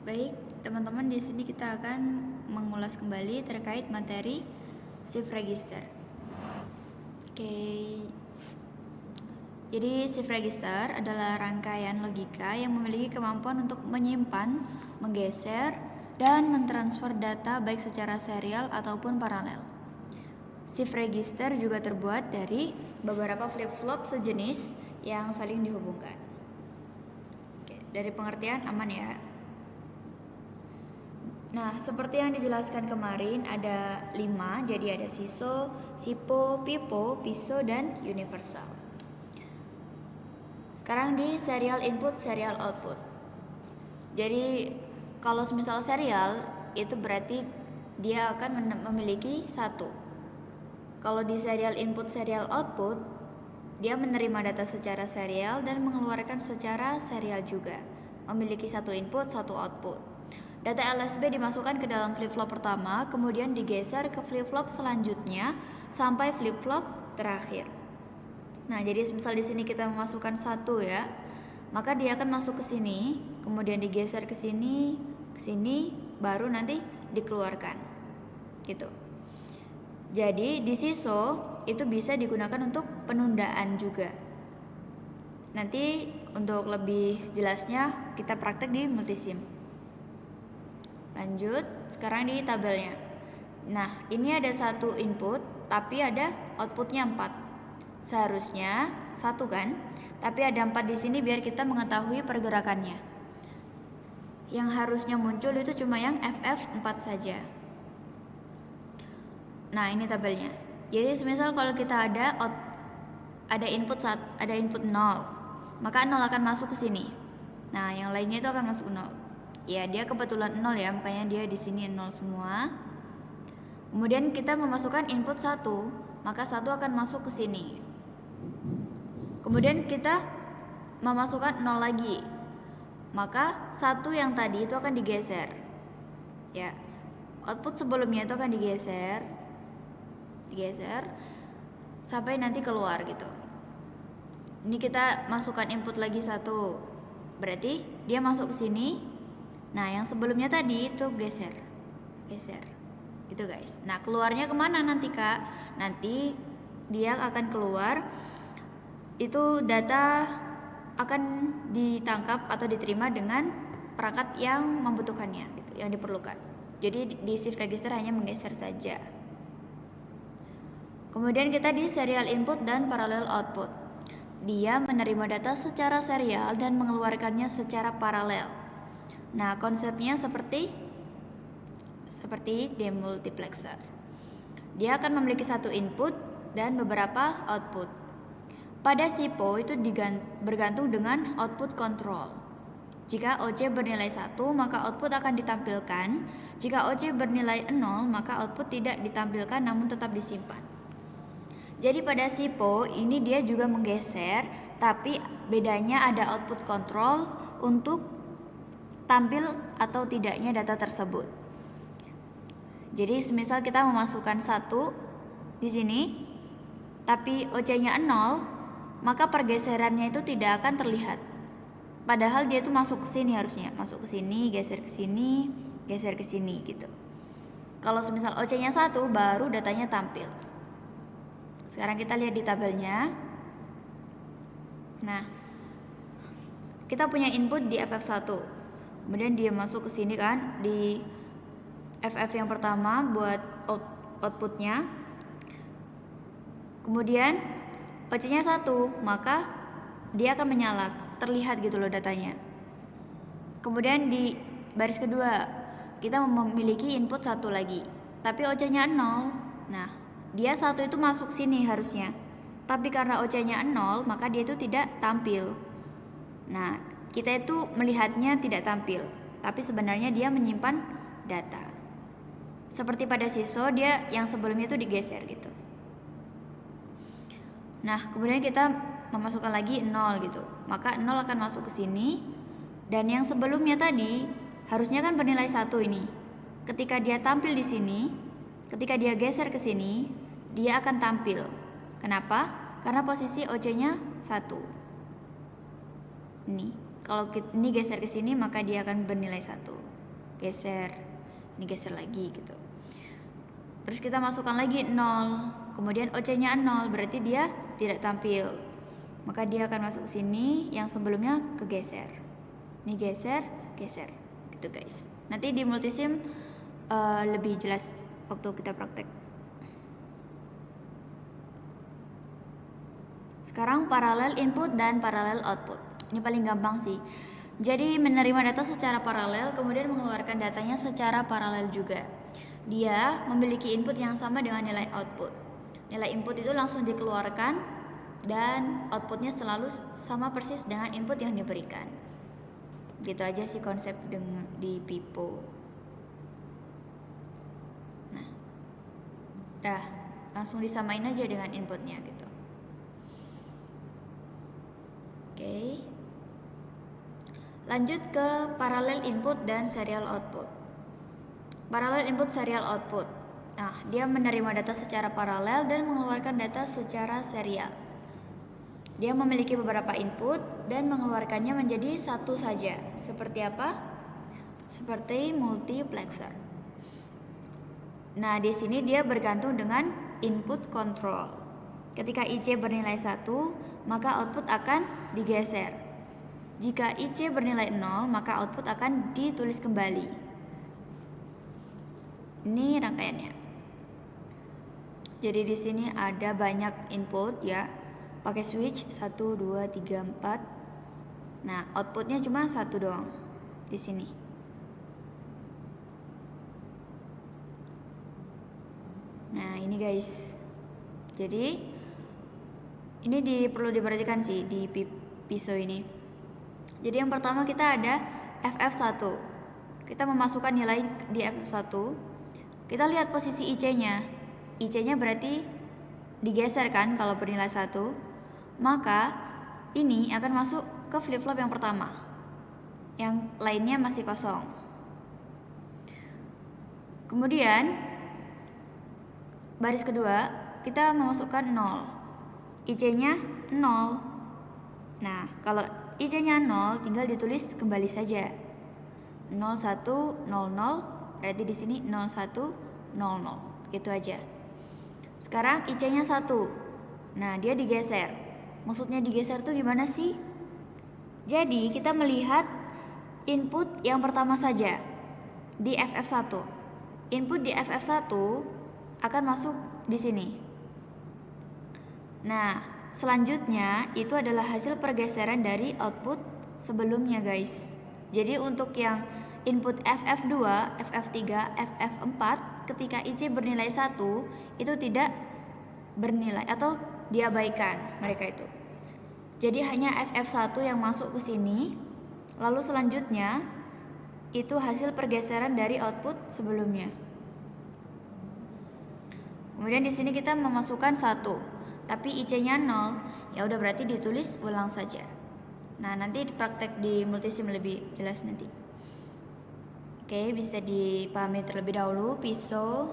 Baik, teman-teman, di sini kita akan mengulas kembali terkait materi shift register. Jadi shift register adalah rangkaian logika yang memiliki kemampuan untuk menyimpan, menggeser, dan mentransfer data baik secara serial ataupun paralel. Shift register juga terbuat dari beberapa flip-flop sejenis yang saling dihubungkan. Dari pengertian aman ya. Nah, seperti yang dijelaskan kemarin ada 5, jadi ada SISO, SIPO, PIPO, PISO, dan universal. Sekarang di serial input, serial output. Jadi kalau misal serial itu berarti dia akan memiliki satu. Kalau di serial input, serial output, dia menerima data secara serial dan mengeluarkan secara serial juga, memiliki satu input, satu output. Data LSB dimasukkan ke dalam flip-flop pertama, kemudian digeser ke flip-flop selanjutnya sampai flip-flop terakhir. Nah, jadi misal di sini kita memasukkan satu ya, maka dia akan masuk ke sini, kemudian digeser ke sini, baru nanti dikeluarkan. Gitu. Jadi di SISO itu bisa digunakan untuk penundaan juga. Nanti untuk lebih jelasnya kita praktek di multisim. Lanjut, sekarang di tabelnya. Nah, ini ada satu input, tapi ada outputnya 4. Seharusnya 1 kan? Tapi ada 4 di sini biar kita mengetahui pergerakannya. Yang harusnya muncul itu cuma yang FF4 saja. Nah, ini tabelnya. Jadi semisal kalau kita ada input 0, maka 0 akan masuk ke sini. Nah, yang lainnya itu akan masuk 0. Ya, dia kebetulan 0 ya, makanya dia di sini 0 semua. Kemudian kita memasukkan input 1, maka 1 akan masuk ke sini. Kemudian kita memasukkan 0 lagi, maka 1 yang tadi itu akan digeser. Ya, output sebelumnya itu akan digeser sampai nanti keluar gitu. Ini kita masukkan input lagi 1, berarti dia masuk ke sini. Nah, yang sebelumnya tadi itu geser gitu guys. Nah, keluarnya kemana nanti kak? Nanti dia akan keluar, itu data akan ditangkap atau diterima dengan perangkat yang membutuhkannya gitu, yang diperlukan. Jadi di shift register hanya menggeser saja. Kemudian kita di serial input dan parallel output. Dia menerima data secara serial dan mengeluarkannya secara paralel. Nah, konsepnya seperti demultiplexer. Dia akan memiliki satu input dan beberapa output. Pada SIPO itu bergantung dengan output control. Jika OC bernilai 1, maka output akan ditampilkan. Jika OC bernilai 0, maka output tidak ditampilkan namun tetap disimpan. Jadi pada SIPO ini dia juga menggeser, tapi bedanya ada output control untuk tampil atau tidaknya data tersebut. Jadi semisal kita memasukkan 1 di sini, tapi OC-nya 0, maka pergeserannya itu tidak akan terlihat. Padahal dia itu masuk ke sini harusnya, masuk ke sini, geser ke sini, geser ke sini gitu. Kalau semisal OC-nya 1, baru datanya tampil. Sekarang kita lihat di tabelnya. Nah, kita punya input di FF1. Kemudian dia masuk ke sini kan, di FF yang pertama buat outputnya. Kemudian OC-nya 1, maka dia akan menyala, terlihat gitu loh datanya. Kemudian di baris kedua kita memiliki input 1 lagi, tapi OC-nya 0. Nah, dia 1 itu masuk sini harusnya, tapi karena OC-nya 0, maka dia itu tidak tampil. Nah, kita itu melihatnya tidak tampil, tapi sebenarnya dia menyimpan data. Seperti pada SISO, dia yang sebelumnya itu digeser gitu. Nah, kemudian kita memasukkan lagi 0 gitu, maka 0 akan masuk ke sini. Dan yang sebelumnya tadi harusnya kan bernilai 1 ini. Ketika dia tampil di sini, ketika dia geser ke sini, dia akan tampil. Kenapa? Karena posisi OC-nya 1. Ini, kalau ini geser ke sini, maka dia akan bernilai 1. geser, ini geser lagi gitu. Terus kita masukkan lagi 0, kemudian OC-nya 0, berarti dia tidak tampil. Maka dia akan masuk sini, yang sebelumnya kegeser. Ini geser, geser, gitu guys. Nanti di multisim lebih jelas waktu kita praktek. Sekarang paralel input dan paralel output. Ini paling gampang sih. Jadi menerima data secara paralel, kemudian mengeluarkan datanya secara paralel juga. Dia memiliki input yang sama dengan nilai output. Nilai input itu langsung dikeluarkan dan outputnya selalu sama persis dengan input yang diberikan. Gitu aja sih konsep di pipo. Nah, langsung disamain aja dengan inputnya gitu. Oke. Lanjut ke parallel input dan serial output. Parallel input, serial output. Nah, dia menerima data secara paralel dan mengeluarkan data secara serial. Dia memiliki beberapa input dan mengeluarkannya menjadi satu saja. Seperti apa? Seperti multiplexer. Nah, di sini dia bergantung dengan input control. Ketika IC bernilai 1, maka output akan digeser. Jika IC bernilai 0, maka output akan ditulis kembali. Ini rangkaiannya. Jadi di sini ada banyak input ya. Pakai switch 1 2 3 4. Nah, outputnya cuma satu doang di sini. Nah, ini guys. Jadi ini perlu diperhatikan sih di pisau ini. Jadi yang pertama kita ada FF1. Kita memasukkan nilai di FF1. Kita lihat posisi IC-nya. IC-nya berarti digeser kan kalau bernilai 1. Maka ini akan masuk ke flip-flop yang pertama. Yang lainnya masih kosong. Kemudian baris kedua kita memasukkan 0. IC-nya 0. Nah, kalau IC-nya 0 tinggal ditulis kembali saja. 0100, berarti di sini 0100. Gitu aja. Sekarang IC-nya 1. Nah, dia digeser. Maksudnya digeser tuh gimana sih? Jadi, kita melihat input yang pertama saja di FF1. Input di FF1 akan masuk di sini. Nah, selanjutnya itu adalah hasil pergeseran dari output sebelumnya, guys. Jadi untuk yang input FF2, FF3, FF4 ketika IC bernilai 1 itu tidak bernilai atau diabaikan mereka itu. Jadi hanya FF1 yang masuk ke sini. Lalu selanjutnya itu hasil pergeseran dari output sebelumnya. Kemudian di sini kita memasukkan 1, tapi IC-nya 0. Ya udah berarti ditulis ulang saja. Nah, nanti praktek di multisim lebih jelas nanti. Oke, bisa dipahami terlebih dahulu pisau.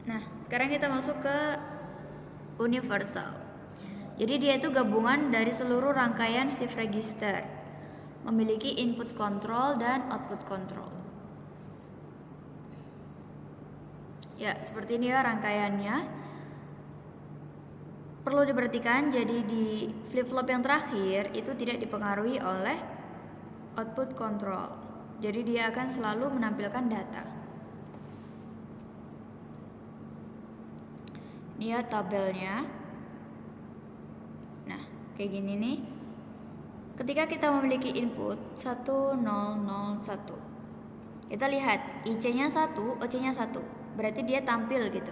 Nah, sekarang kita masuk ke universal. Jadi dia itu gabungan dari seluruh rangkaian shift register, memiliki input control dan output control. Ya, seperti ini ya rangkaiannya. Perlu diperhatikan, jadi di flip-flop yang terakhir itu tidak dipengaruhi oleh output control. Jadi dia akan selalu menampilkan data. Ini ya tabelnya. Nah, kayak gini nih. Ketika kita memiliki input 1001, kita lihat IC-nya 1, OC-nya 1. Berarti dia tampil gitu.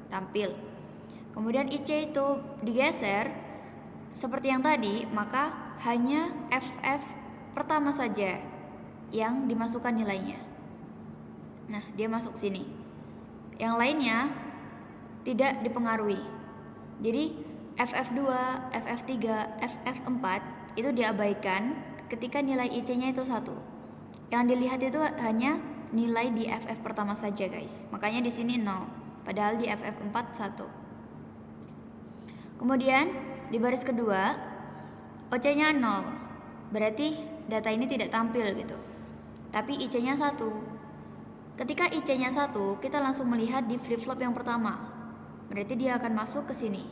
Tampil. Kemudian IC itu digeser seperti yang tadi, maka hanya FF pertama saja yang dimasukkan nilainya. Nah, dia masuk sini. Yang lainnya tidak dipengaruhi. Jadi FF2, FF3, FF4 itu diabaikan ketika nilai IC-nya itu 1. Yang dilihat itu hanya nilai di FF pertama saja, guys. Makanya di sini 0, padahal di FF4 1. Kemudian di baris kedua OC-nya 0. berarti data ini tidak tampil gitu. Tapi IC-nya 1. Ketika IC-nya 1, kita langsung melihat di flip-flop yang pertama. Berarti dia akan masuk ke sini.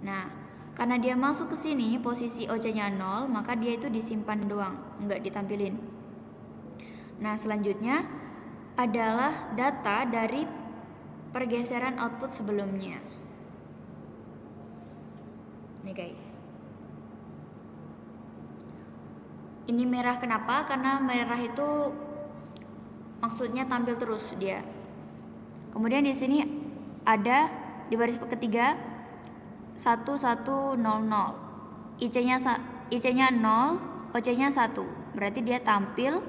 Nah, karena dia masuk ke sini, posisi OC-nya 0, maka dia itu disimpan doang, nggak ditampilin. Nah, selanjutnya adalah data dari pergeseran output sebelumnya. Nih guys. Ini merah kenapa? Karena merah itu maksudnya tampil terus dia. Kemudian di sini ada di baris ketiga 1100. IC-nya 0, OC-nya 1. Berarti dia tampil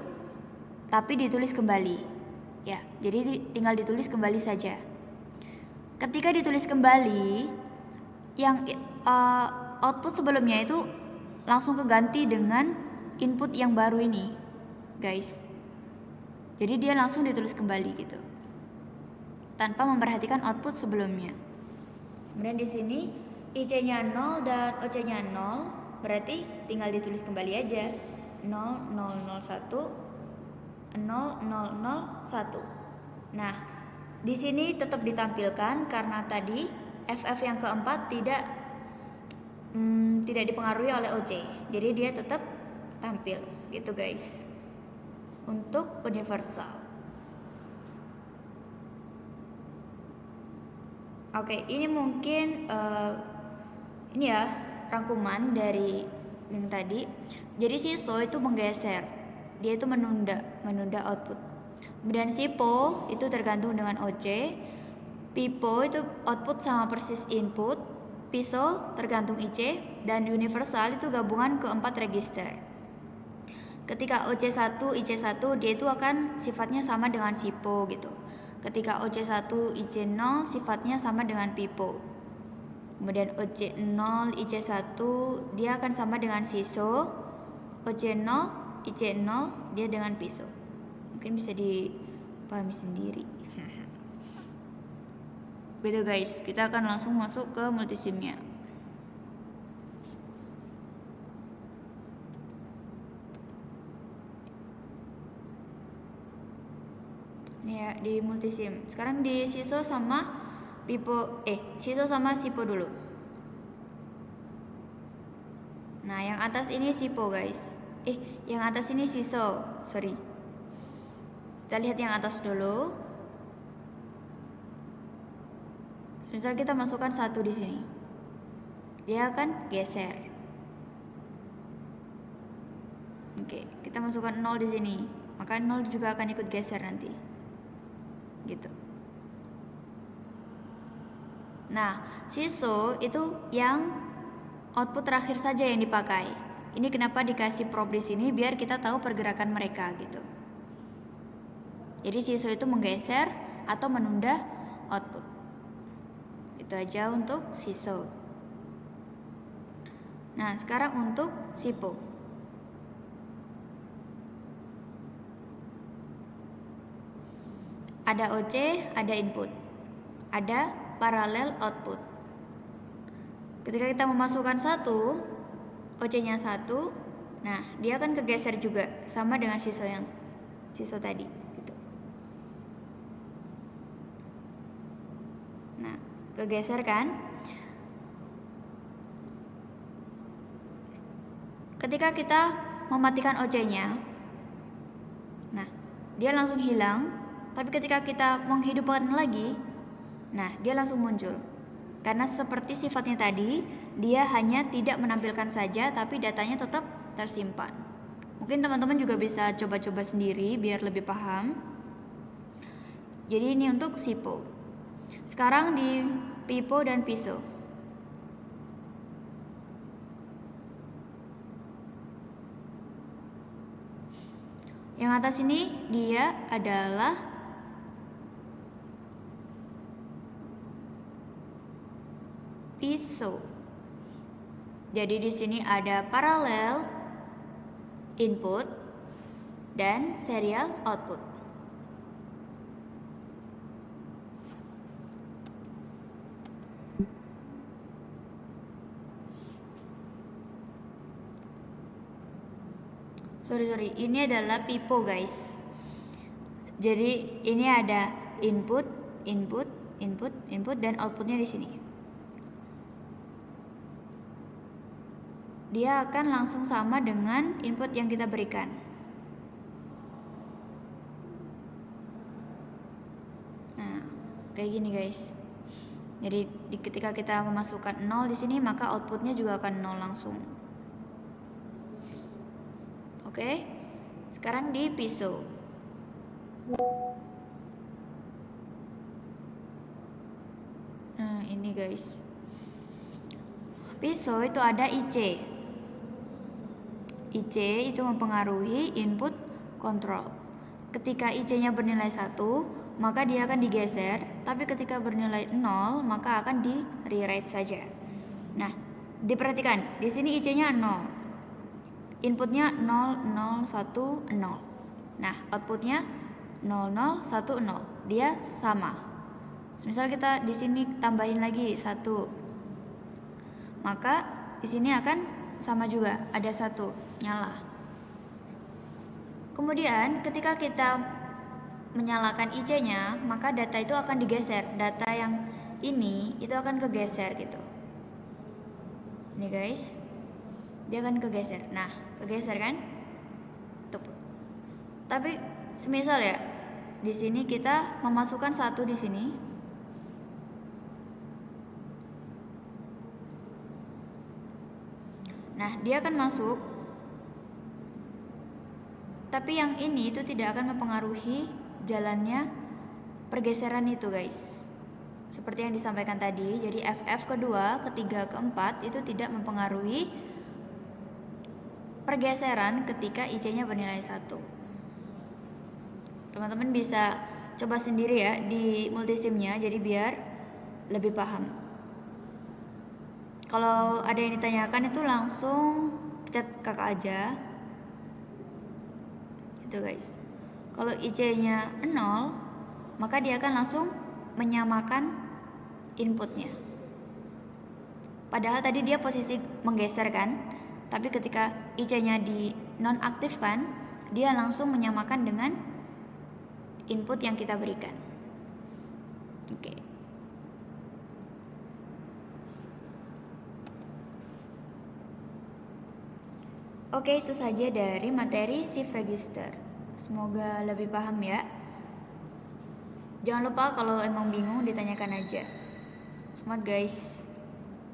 tapi ditulis kembali. Ya, jadi tinggal ditulis kembali saja. Ketika ditulis kembali, yang output sebelumnya itu langsung keganti dengan input yang baru ini, guys. Jadi dia langsung ditulis kembali gitu, tanpa memperhatikan output sebelumnya. Kemudian di sini IC-nya 0 dan OC-nya 0, berarti tinggal ditulis kembali aja 0001 0001. Nah, di sini tetap ditampilkan karena tadi FF yang keempat tidak dipengaruhi oleh OC. Jadi dia tetap tampil gitu guys. Untuk universal. Oke, ini mungkin ini ya rangkuman dari yang tadi. Jadi SISO itu menggeser. Dia itu menunda output. Kemudian SIPO itu tergantung dengan OC. PIPO itu output sama persis input. PISO tergantung IC. Dan universal itu gabungan keempat register. Ketika OC1, IC1 dia itu akan sifatnya sama dengan SIPO gitu. Ketika OC1, IC0 sifatnya sama dengan PIPO. Kemudian OC0, IC1 dia akan sama dengan SISO. OC0, IC0 dia dengan PISO. Mungkin bisa dipahami sendiri. Gitu guys, kita akan langsung masuk ke multisimnya. Ini ya di multisim. Sekarang di SISO sama PIPO, SISO sama SIPO dulu. Nah, yang atas ini SIPO guys. Yang atas ini SISO. Sorry. Kita lihat yang atas dulu. Misal kita masukkan 1 di sini. Dia akan geser. Oke, kita masukkan 0 di sini. Maka 0 juga akan ikut geser nanti. Gitu. Nah, SISO itu yang output terakhir saja yang dipakai. Ini kenapa dikasih prob di sini biar kita tahu pergerakan mereka gitu. Jadi SISO itu menggeser atau menunda output. Itu aja untuk SISO. Nah, sekarang untuk SIPO. Ada OC, ada input. Ada paralel output. Ketika kita memasukkan 1, OC-nya 1, nah dia akan kegeser juga sama dengan SISO tadi gitu. Nah, kegeser kan? Ketika kita mematikan OC-nya, nah dia langsung hilang. Tapi ketika kita menghidupkan lagi, nah dia langsung muncul. Karena seperti sifatnya tadi, dia hanya tidak menampilkan saja, tapi datanya tetap tersimpan. Mungkin teman-teman juga bisa coba-coba sendiri biar lebih paham. Jadi ini untuk SIPO. Sekarang di PIPO dan PISO. Yang atas ini dia adalah PISO. Jadi di sini ada paralel input dan serial output. sorry, ini adalah pipo guys. Jadi ini ada input, dan outputnya di sini. Dia akan langsung sama dengan input yang kita berikan. Nah, kayak gini guys. Jadi ketika kita memasukkan 0 di sini, maka outputnya juga akan 0 langsung. Oke, sekarang di piso. Nah, ini guys. Piso itu ada IC. IC itu mempengaruhi input kontrol. Ketika IC-nya bernilai 1, maka dia akan digeser, tapi ketika bernilai 0, maka akan di rewrite saja. Nah, diperhatikan, di sini IC-nya 0. Inputnya 0010. Nah, outputnya 0010. Dia sama. Misal kita di sini tambahin lagi 1. Maka di sini akan sama juga, ada 1 nyala. Kemudian ketika kita menyalakan IC-nya, maka data itu akan digeser. Data yang ini itu akan kegeser gitu. Ini guys, dia akan kegeser. Nah, kegeser kan? Tuh. Tapi semisal ya, di sini kita memasukkan 1 di sini. Nah, dia akan masuk. Tapi yang ini itu tidak akan mempengaruhi jalannya pergeseran itu guys. Seperti yang disampaikan tadi, jadi FF kedua, ketiga, keempat itu tidak mempengaruhi pergeseran ketika IC-nya bernilai 1. Teman-teman bisa coba sendiri ya di multisimnya, jadi biar lebih paham. Kalau ada yang ditanyakan itu langsung chat kakak aja. Itu guys. Kalau IC-nya 0, maka dia akan langsung menyamakan inputnya. Padahal tadi dia posisi menggeser kan, tapi ketika IC-nya di nonaktifkan, dia langsung menyamakan dengan input yang kita berikan. Oke. Oke, itu saja dari materi shift register. Semoga lebih paham ya. Jangan lupa kalau emang bingung ditanyakan aja. Semangat guys.